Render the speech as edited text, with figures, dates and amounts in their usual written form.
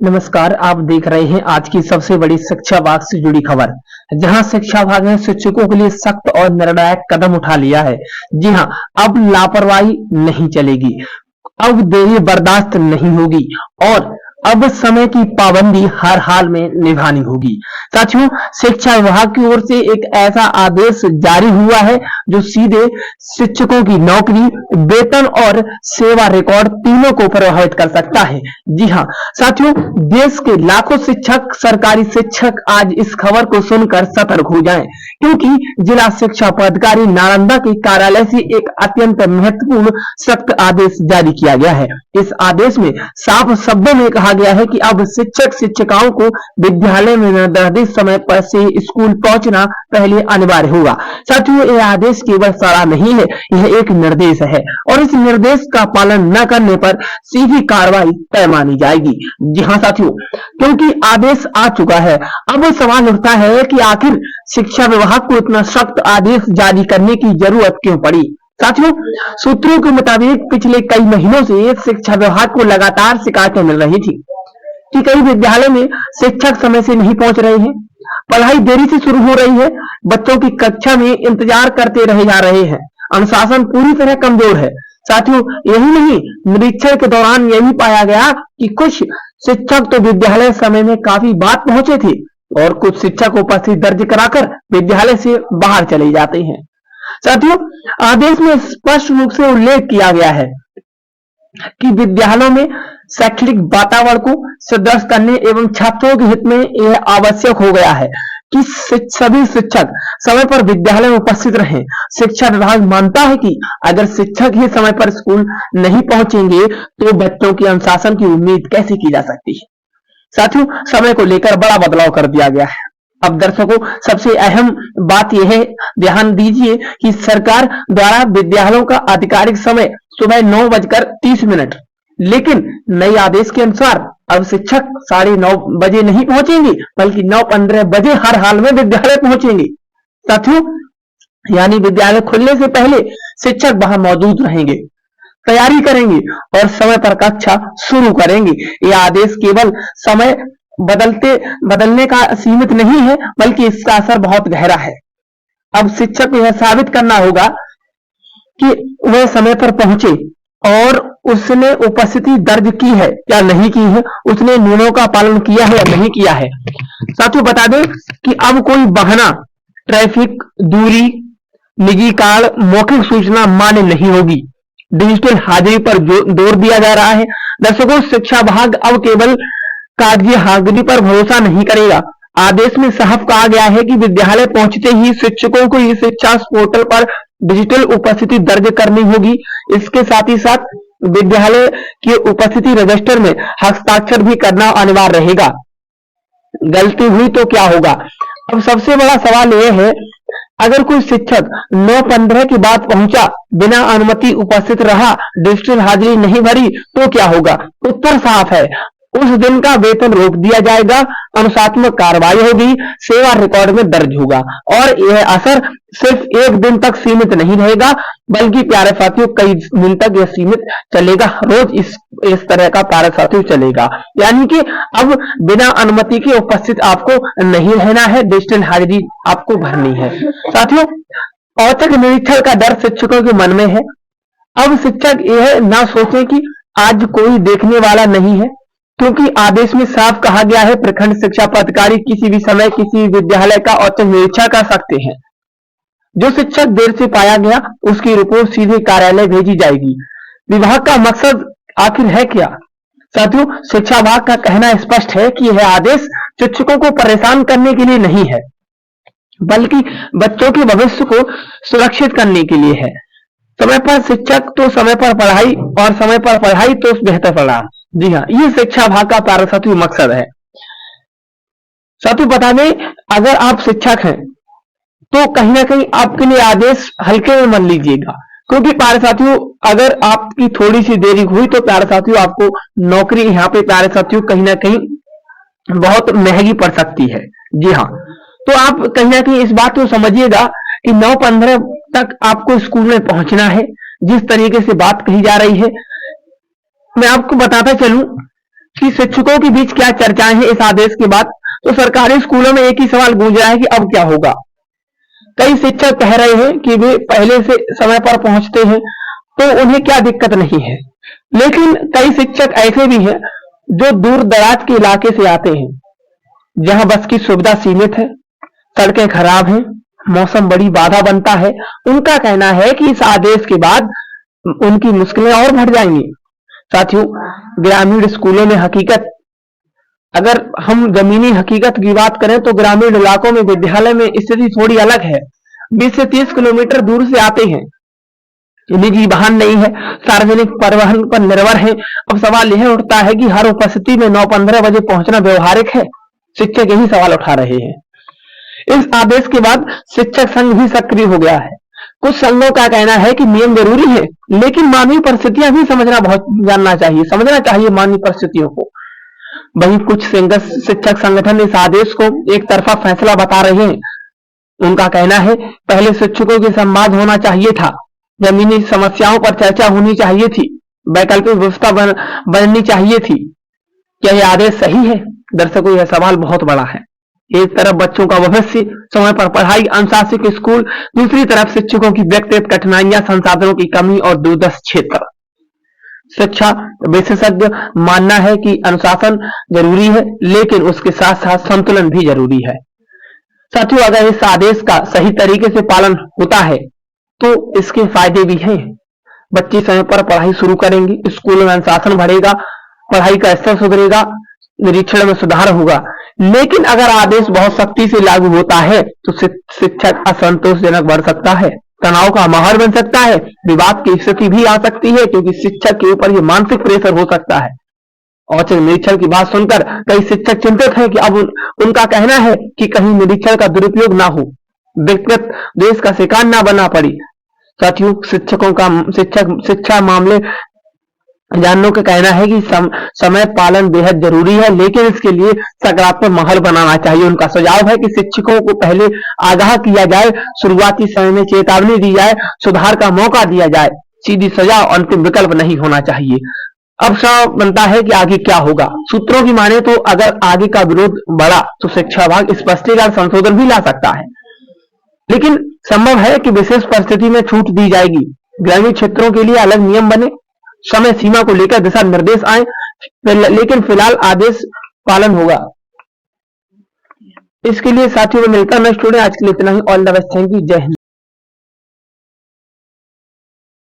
नमस्कार, आप देख रहे हैं आज की सबसे बड़ी शिक्षा विभाग से जुड़ी खबर। जहां शिक्षा विभाग ने शिक्षकों के लिए सख्त और निर्णायक कदम उठा लिया है। जी हां, अब लापरवाही नहीं चलेगी, अब देरी बर्दाश्त नहीं होगी और अब समय की पाबंदी हर हाल में निभानी होगी। साथियों, शिक्षा विभाग की ओर से एक ऐसा आदेश जारी हुआ है जो सीधे शिक्षकों की नौकरी, वेतन और सेवा रिकॉर्ड तीनों को प्रभावित कर सकता है। जी हां साथियों, देश के लाखों शिक्षक, सरकारी शिक्षक आज इस खबर को सुनकर सतर्क हो जाएं, क्योंकि जिला शिक्षा पदाधिकारी नालंदा के कार्यालय से एक अत्यंत महत्वपूर्ण सख्त आदेश जारी किया गया है। इस आदेश में साफ शब्दों में कहा गया है कि अब शिक्षक शिक्षिकाओं को विद्यालय में निर्धारित समय पर से स्कूल पहुंचना पहले अनिवार्य होगा। साथियों, यह आदेश केवल सलाह नहीं है, यह एक निर्देश है और इस निर्देश का पालन न करने पर सीधी कार्रवाई तय मानी जाएगी। जी हां साथियों, क्योंकि आदेश आ चुका है, अब सवाल उठता है कि आखिर शिक्षा विभाग को इतना सख्त आदेश जारी करने की जरूरत क्यों पड़ी। साथियों, सूत्रों के मुताबिक पिछले कई महीनों से शिक्षा विभाग को लगातार शिकायतें मिल रही थी कि कई विद्यालय में शिक्षक समय से नहीं पहुंच रहे हैं, पढ़ाई देरी से शुरू हो रही है, बच्चों की कक्षा में इंतजार करते रहे जा रहे हैं, अनुशासन पूरी तरह कमजोर है। साथियों, यही नहीं, निरीक्षण के दौरान यह भी पाया गया कि कुछ शिक्षक तो विद्यालय समय में काफी बाद पहुंचे थे और कुछ शिक्षक उपस्थिति दर्ज कराकर विद्यालय से बाहर चले जाते हैं। साथियों, आदेश में स्पष्ट रूप से उल्लेख किया गया है कि विद्यालयों में शैक्षणिक वातावरण को सुदृढ़ करने एवं छात्रों के हित में यह आवश्यक हो गया है कि सभी शिक्षक समय पर विद्यालय में उपस्थित रहें। शिक्षा विभाग मानता है कि अगर शिक्षक ही समय पर स्कूल नहीं पहुंचेंगे तो बच्चों की अनुशासन की उम्मीद कैसे की जा सकती है। साथियों, समय को लेकर बड़ा बदलाव कर दिया गया है। अब दर्शकों, सबसे अहम बात यह है, ध्यान दीजिए कि सरकार द्वारा विद्यालयों का आधिकारिक समय सुबह 9:30, लेकिन नए आदेश के अनुसार अब शिक्षक 9:30 बजे नहीं पहुंचेंगे बल्कि 9:15 बजे हर हाल में विद्यालय पहुंचेंगे। साथियों, यानी विद्यालय खुलने से पहले शिक्षक वहां मौजूद रहेंगे, तैयारी करेंगे और समय पर कक्षा शुरू करेंगे। यह आदेश केवल समय बदलने का सीमित नहीं है, बल्कि इसका असर बहुत गहरा है। अब शिक्षक को यह साबित करना होगा कि वह समय पर पहुंचे और उसने उपस्थिति दर्ज की है या नहीं की है, उसने नियमों का पालन किया है या नहीं किया है। साथियों, बता दें कि अब कोई बहाना, ट्रैफिक, दूरी, निजी कारण, मौखिक सूचना मान्य नहीं होगी। डिजिटल हाजिरी पर जोर दिया जा रहा है। दर्शकों, शिक्षा विभाग अब केवल कागजी हाजिरी पर भरोसा नहीं करेगा। आदेश में साफ कहा गया है कि विद्यालय पहुंचते ही शिक्षकों को ई शिक्षा पोर्टल पर डिजिटल उपस्थिति दर्ज करनी होगी। इसके साथ ही साथ विद्यालय की उपस्थिति रजिस्टर में हस्ताक्षर भी करना अनिवार्य रहेगा। गलती हुई तो क्या होगा। अब सबसे बड़ा सवाल यह है, अगर कोई शिक्षक 9:15 के बाद पहुंचा, बिना अनुमति उपस्थित रहा, डिजिटल हाजिरी नहीं भरी तो क्या होगा। उत्तर साफ है, उस दिन का वेतन रोक दिया जाएगा, अनुशासनात्मक कार्रवाई होगी, सेवा रिकॉर्ड में दर्ज होगा और यह असर सिर्फ एक दिन तक सीमित नहीं रहेगा, बल्कि प्यारे साथियों कई दिन तक यह सीमित चलेगा। रोज इस तरह का प्यारे साथियों चलेगा, यानी कि अब बिना अनुमति के उपस्थित आपको नहीं रहना है, डिजिटल हाजिरी आपको भरनी है। साथियों, औचक निरीक्षण का डर शिक्षकों के मन में है। अब शिक्षक यह ना सोचे कि आज कोई देखने वाला नहीं है, क्योंकि आदेश में साफ कहा गया है, प्रखंड शिक्षा पदाधिकारी किसी भी समय किसी विद्यालय का औचक निरीक्षण कर सकते हैं। जो शिक्षक देर से पाया गया, उसकी रिपोर्ट सीधे कार्यालय भेजी जाएगी। विभाग का मकसद आखिर है क्या। साथियों, शिक्षा विभाग का कहना स्पष्ट है कि यह आदेश शिक्षकों को परेशान करने के लिए नहीं है, बल्कि बच्चों के भविष्य को सुरक्षित करने के लिए है। समय पर शिक्षक तो समय पर पढ़ाई और समय पर पढ़ाई तो बेहतर परिणाम। जी हाँ, ये शिक्षा विभाग का प्यारे साथियों मकसद है। साथियों, बता दें, अगर आप शिक्षक हैं तो कहीं ना कहीं आपके लिए आदेश हल्के में मान लीजिएगा, क्योंकि प्यारे साथियों अगर आपकी थोड़ी सी देरी हुई तो प्यारे साथियों आपको नौकरी यहाँ पे प्यारे साथियों कहीं ना कहीं बहुत महंगी पड़ सकती है। जी हाँ, तो आप कहीं ना कहीं इस बात को समझिएगा कि 9:15 तक आपको स्कूल में पहुंचना है। जिस तरीके से बात कही जा रही है, मैं आपको बताता चलूं कि शिक्षकों के बीच क्या चर्चाएं हैं इस आदेश के बाद। तो सरकारी स्कूलों में एक ही सवाल गूंज रहा है कि अब क्या होगा। कई शिक्षक कह रहे हैं कि वे पहले से समय पर पहुंचते हैं तो उन्हें क्या दिक्कत नहीं है, लेकिन कई शिक्षक ऐसे भी हैं जो दूर दराज के इलाके से आते हैं, जहां बस की सुविधा सीमित है, सड़कें खराब हैं, मौसम बड़ी बाधा बनता है। उनका कहना है कि इस आदेश के बाद उनकी मुश्किलें और बढ़ जाएंगी। साथियों, ग्रामीण स्कूलों में हकीकत, अगर हम जमीनी हकीकत की बात करें तो ग्रामीण इलाकों में विद्यालय में स्थिति थोड़ी अलग है। 20 से 30 किलोमीटर दूर से आते हैं, निजी वाहन नहीं है, सार्वजनिक परिवहन पर निर्भर है। अब सवाल यह उठता है कि हर उपस्थिति में 9:15 बजे पहुंचना व्यवहारिक है। शिक्षक यही सवाल उठा रहे हैं। इस आदेश के बाद शिक्षक संघ भी सक्रिय हो गया है। कुछ संघों का कहना है कि नियम जरूरी है, लेकिन मानवीय परिस्थितियां भी समझना चाहिए मानवीय परिस्थितियों को। वहीं कुछ शिक्षक संगठन इस आदेश को एक तरफा फैसला बता रहे हैं। उनका कहना है, पहले शिक्षकों के संवाद होना चाहिए था, जमीनी समस्याओं पर चर्चा होनी चाहिए थी, वैकल्पिक व्यवस्था बननी चाहिए थी। क्या यह आदेश सही है? दर्शकों, यह सवाल बहुत बड़ा है। एक तरफ बच्चों का भविष्य, समय पर पढ़ाई, अनुशासित स्कूल, दूसरी तरफ शिक्षकों की व्यक्तिगत कठिनाइयां, संसाधनों की कमी और दूरदर्श क्षेत्र। शिक्षा विशेषज्ञ मानना है कि अनुशासन जरूरी है, लेकिन उसके साथ साथ संतुलन भी जरूरी है। साथियों, अगर इस आदेश का सही तरीके से पालन होता है तो इसके फायदे भी हैं। बच्चे समय पर पढ़ाई शुरू करेंगे, स्कूल में अनुशासन बढ़ेगा, पढ़ाई का स्तर सुधरेगा, निरीक्षण में सुधार होगा। लेकिन अगर आदेश बहुत सख्ती से लागू होता है तो शिक्षक असंतोषजनक बढ़ सकता है, तनाव का माहौल बन सकता है, विवाद की स्थिति भी आ सकती है, क्योंकि शिक्षक के ऊपर यह मानसिक प्रेशर हो सकता है। औचक निरीक्षण की बात सुनकर कई शिक्षक चिंतित हैं कि अब उनका कहना है कि कहीं निरीक्षण का दुरुपयोग ना हो, व्यक्तिगत द्वेष का शिकार ना बना पड़ी। साथियों, शिक्षा मामले जानने का कहना है कि समय पालन बेहद जरूरी है, लेकिन इसके लिए सकारात्मक माहौल बनाना चाहिए। उनका सुझाव है कि शिक्षकों को पहले आगाह किया जाए, शुरुआती समय में चेतावनी दी जाए, सुधार का मौका दिया जाए, सीधी सजा और अंतिम विकल्प नहीं होना चाहिए। अब सवाल बनता है कि आगे क्या होगा। सूत्रों की माने तो अगर आगे का विरोध बढ़ा तो शिक्षा विभाग स्पष्टीकरण संशोधन भी ला सकता है, लेकिन संभव है कि विशेष परिस्थिति में छूट दी जाएगी। ग्रामीण क्षेत्रों के लिए अलग नियम बने, समय सीमा को लेकर दिशा निर्देश आए, लेकिन फिलहाल आदेश पालन होगा। इसके लिए साथियों में मिलकर मैं स्टूडेंट आज के लिए इतना ही। All the best, thank you, जय हिंद।